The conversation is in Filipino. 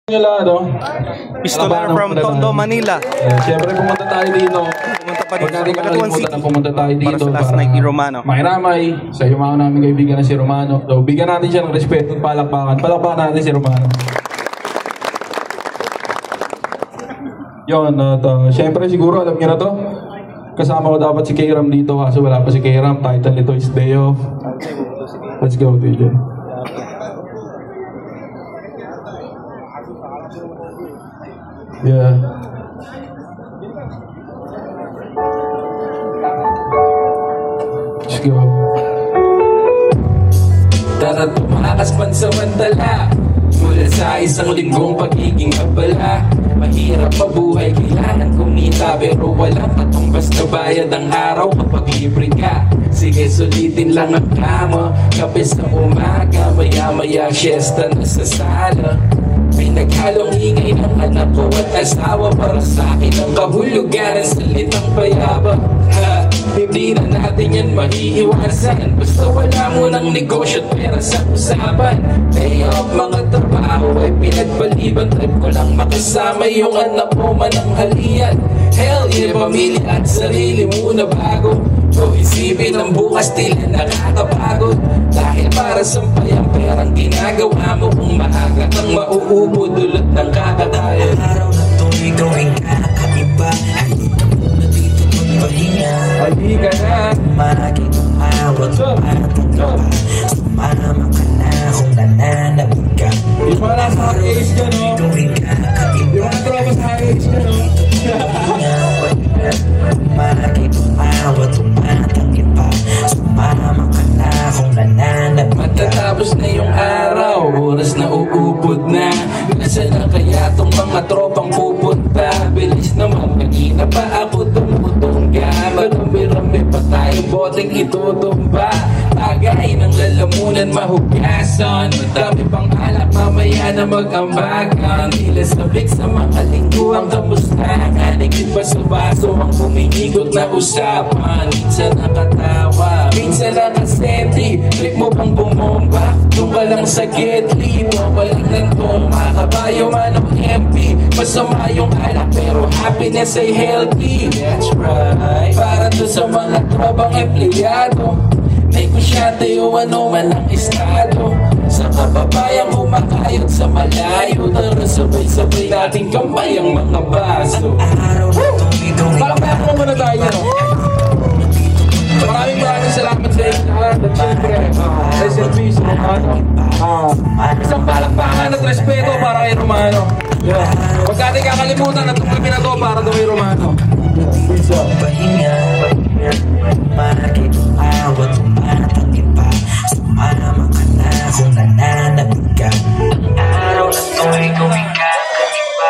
No? Pistolar from Tondo, Manila. Siyempre pumunta tayo dito. Pumunta pa dito Pag natin kakalimutan na pumunta tayo dito para sa last night ni Romano. makiramay sa yung mga namin kaibigan na si Romano. So, bigyan natin siya ng respeto at palakpakan. Palakpakan natin si Romano. Yun, at siyempre siguro alam niyo na to. Kasama ko dapat si K-Ram dito kaso wala pa si K-Ram. Title nito is Day Off. Let's go, DJ. Yeah. Let's go. Tara tumakas pansamantala mula sa isang linggong pagiging abala. Mahirap mabuhay, kailangan kumita, pero walang katumbas na bayad ang araw kapag libre ka. Sige, sulitin lang ang kamo, kape sa umaga, maya-maya siesta na sa sala. Pinaghalong ingay ng anak ko at asawa, para sa akin ang kahulugan ng salitang payaba. Hindi na natin yan maiiwasan, basta wala mo ng negosyo at pera sa usapan. Day off mga trabaho ay pinagpaliban, trip ko lang makasama yung anak mo mananghalian. Hell yeah, pamilya at sarili muna bago so isipin ang bukas, tila nakakapagod. Dahil para sampay ang perang ginagawa mo, kung maaga kang mauubo dulot ng kakadaya. Araw na to'y gawing kakaiba, halika muna dito magpahinga. Halika na. Maraging umawat at ang laba, sumama ka na kung nananabig ka. Yung mga nasa high-age ka, no? Gawing kakaiba, Yung mga tropa sa high-age ka, no? maraging umawat ang iba, sumama ka na kung nananabig ka. Matatapos na yung araw, oras na uupod na. Nasaan na kaya tong mga tropang pupunta? Bilis naman, kanina pa ako tumutungga. Marami-rami pa tayong boteng itutumba. Tagay ng lalamunan mahugasan, madami pang alak mamaya na mag-ambagan. Tila sabik sa mga lingguang kamustahan, higit pa sa baso ang humihigot na usapan. Minsan nakatawa, minsan nakasenti. Trip mo pang bumomba, doon ka lang sa Getly. Bomba lang ng toma, kabayo man o MP. Masama yung alak pero happiness ay healthy. That's right, para to sa mga trabang empleyado, negosyante o ano man ang estado. Sa kababayang kumakayod sa malayo, tara sabay-sabay nating kamay ang mga baso. Araw na to'y gawing Palakpakan mo muna tayo, no? Maraming salamat sa inyo lahat. At syempre, rest in peace, Romano. Isang palakpakan at respeto para kay Romano. Yeah. Huwag natin kakalimutan na itong kami na to para daw kay Romano. Peace out. pahinga, maraging umawat ang iba, sumama ka na kung nananabig ka. Araw na to'y gawing kakaiba.